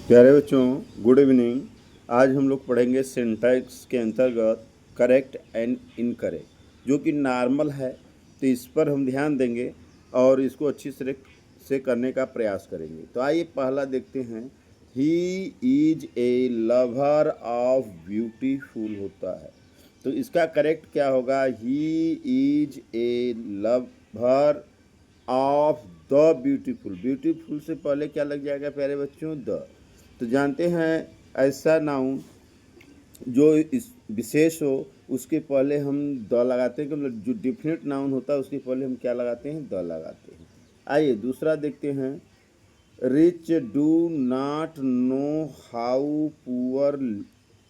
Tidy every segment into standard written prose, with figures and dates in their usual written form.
प्यारे बच्चों, good evening. आज हम लोग पढ़ेंगे सिंटैक्स के अंतर्गत करेक्ट एंड इनकरेक्ट, जो कि नॉर्मल है। तो इस पर हम ध्यान देंगे और इसको अच्छी तरह से करने का प्रयास करेंगे। तो आइए पहला देखते हैं। He is a lover of beautiful होता है, तो इसका करेक्ट क्या होगा? He is a lover of the beautiful. Beautiful से पहले क्या लग जाएगा प्यारे बच्चों? द। तो जानते हैं ऐसा नाउन जो इस विशेष हो उसके पहले हम द लगाते हैं, मतलब जो डिफिनेट नाउन होता है उसके पहले हम क्या लगाते हैं? द लगाते हैं। आइए दूसरा देखते हैं। Rich do not know how poor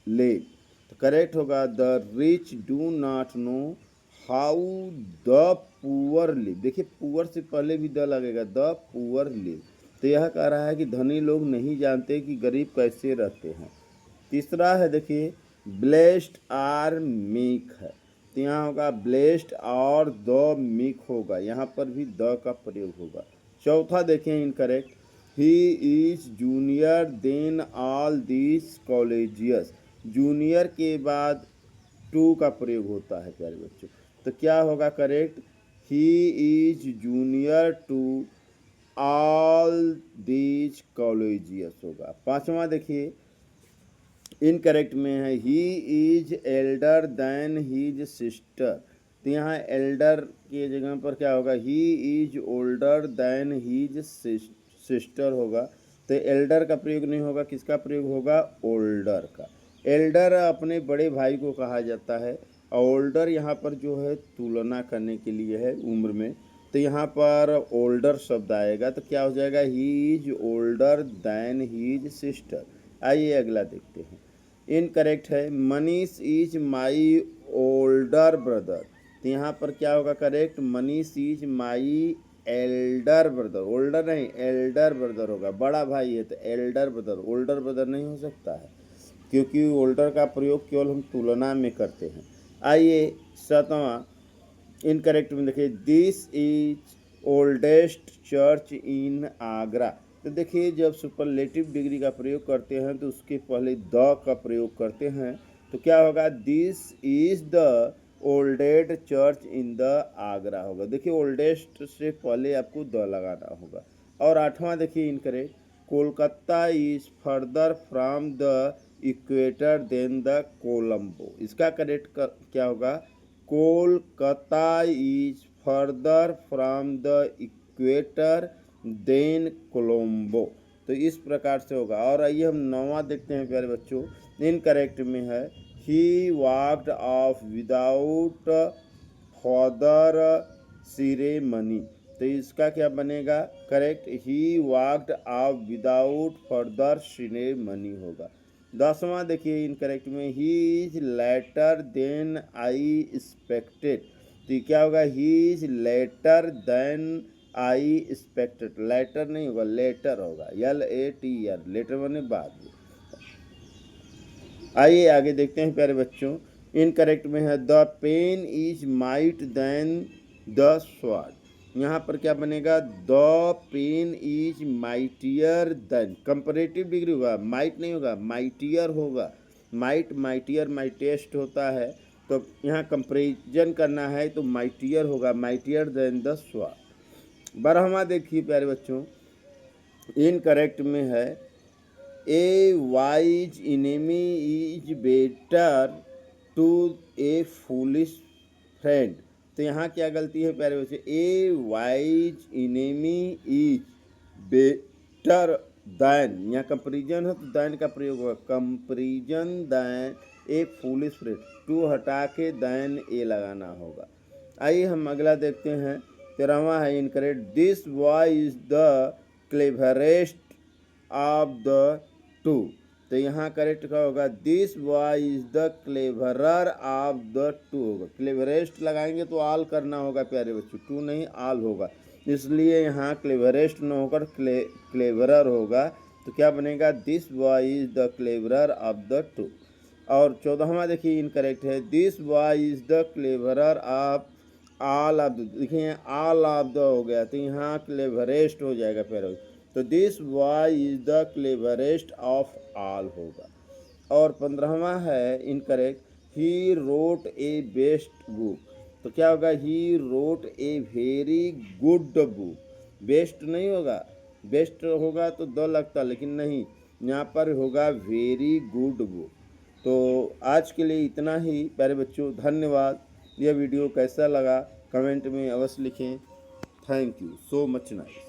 live. तो करेक्ट होगा the rich do not know how the poor live. देखिए पुअर से पहले भी द लगेगा, द पुअर लिव। तो यह कह रहा है कि धनी लोग नहीं जानते कि गरीब कैसे रहते हैं। तीसरा है देखिए, ब्लेस्ड आर मीक है, तो यहाँ होगा ब्लेस्ड और द मीक होगा, यहाँ पर भी द का प्रयोग होगा। चौथा देखें incorrect. He is junior than all this colleagues. Junior के बाद टू का प्रयोग होता है प्यारे बच्चों, तो क्या होगा correct? He is junior to all these colleagues होगा। पांचवा देखिए इनकरेक्ट में है, he is elder than his sister. तो यहाँ एल्डर की जगह पर क्या होगा? He is older than his sister होगा। तो एल्डर का प्रयोग नहीं होगा, किसका प्रयोग होगा? ओल्डर का। एल्डर अपने बड़े भाई को कहा जाता है, ओल्डर यहाँ पर जो है तुलना करने के लिए है उम्र में। तो यहाँ पर ओल्डर शब्द आएगा, तो क्या हो जाएगा? He is older than his sister. आइए अगला देखते हैं। इनकरेक्ट है, Manish is my older brother. तो यहाँ पर क्या होगा correct? Manish is my elder brother. Older नहीं, एल्डर ब्रदर होगा, बड़ा भाई है तो एल्डर ब्रदर, ओल्डर ब्रदर नहीं हो सकता है, क्योंकि ओल्डर का प्रयोग केवल हम तुलना में करते हैं। आइए सातवां इनकरेक्ट में देखिए, दिस इज ओल्डेस्ट चर्च इन आगरा। तो देखिए जब सुपरलेटिव डिग्री का प्रयोग करते हैं तो उसके पहले द का प्रयोग करते हैं, तो क्या होगा? This is the oldest church in the Agra होगा। देखिए ओल्डेस्ट से पहले आपको द लगाना होगा। और आठवां देखिए incorrect, Kolkata is further from the equator than the Colombo. इसका करेक्ट क्या होगा? Kolkata is further from the equator than Colombo. तो इस प्रकार से होगा। और आइए हम नौवां देखते हैं प्यारे बच्चों। इनकरेक्ट में है, he walked off without further ceremony. तो इसका क्या बनेगा correct? He walked off without further ceremony होगा। दसवां देखिए इनकरेक्ट में, he is later than I expected. तो क्या होगा? He is later than I expected. Later नहीं होगा, लेटर होगा, LATR, लेटर बने बाद में। आइए आगे देखते हैं प्यारे बच्चों। इनकरेक्ट में है, the pen is might than the sword. यहाँ पर क्या बनेगा? The pen is mightier than. Comparative degree होगा, माइट नहीं होगा, माइटियर होगा। माइट माइटियर माइटेस्ट होता है, तो यहाँ कंपेरिजन करना है तो माइटियर होगा, माइटियर देन द स्वॉर्ड। 12वां देखिए प्यारे बच्चों, इनकरेक्ट में है, a wise enemy is better to a foolish friend. तो यहाँ क्या गलती है प्यारे बच्चे? A wise enemy is better than, यहाँ कंपेरिजन है तो दैन का प्रयोग होगा, comparison than a foolish friend. To हटा के दैन ए लगाना होगा। आइए हम अगला देखते हैं। 13वां है incorrect, this boy is the cleverest of the two. तो यहाँ करेक्ट क्या होगा? This boy is the cleverer of the two होगा। क्लेवरेस्ट लगाएंगे तो आल करना होगा प्यारे बच्चों, टू नहीं आल होगा, इसलिए यहाँ क्लेवरेस्ट न होकर क्लेवरर होगा। तो क्या बनेगा? This boy is the cleverer of the two. और 14वां देखिए इनकरेक्ट है, this boy is the cleverer of all of the. देखिए ऑल ऑफ द हो गया, तो यहाँ क्लेवरेस्ट हो जाएगा प्यारे। तो this boy is the cleverest of all होगा। और 15वां है incorrect, he wrote a best book. तो क्या होगा, he wrote a very good book. Best नहीं होगा, बेस्ट होगा तो द लगता, लेकिन नहीं, यहाँ पर होगा वेरी गुड बुक। तो आज के लिए इतना ही प्यारे बच्चों, धन्यवाद। यह वीडियो कैसा लगा कमेंट में अवश्य लिखें। Thank you so much nice.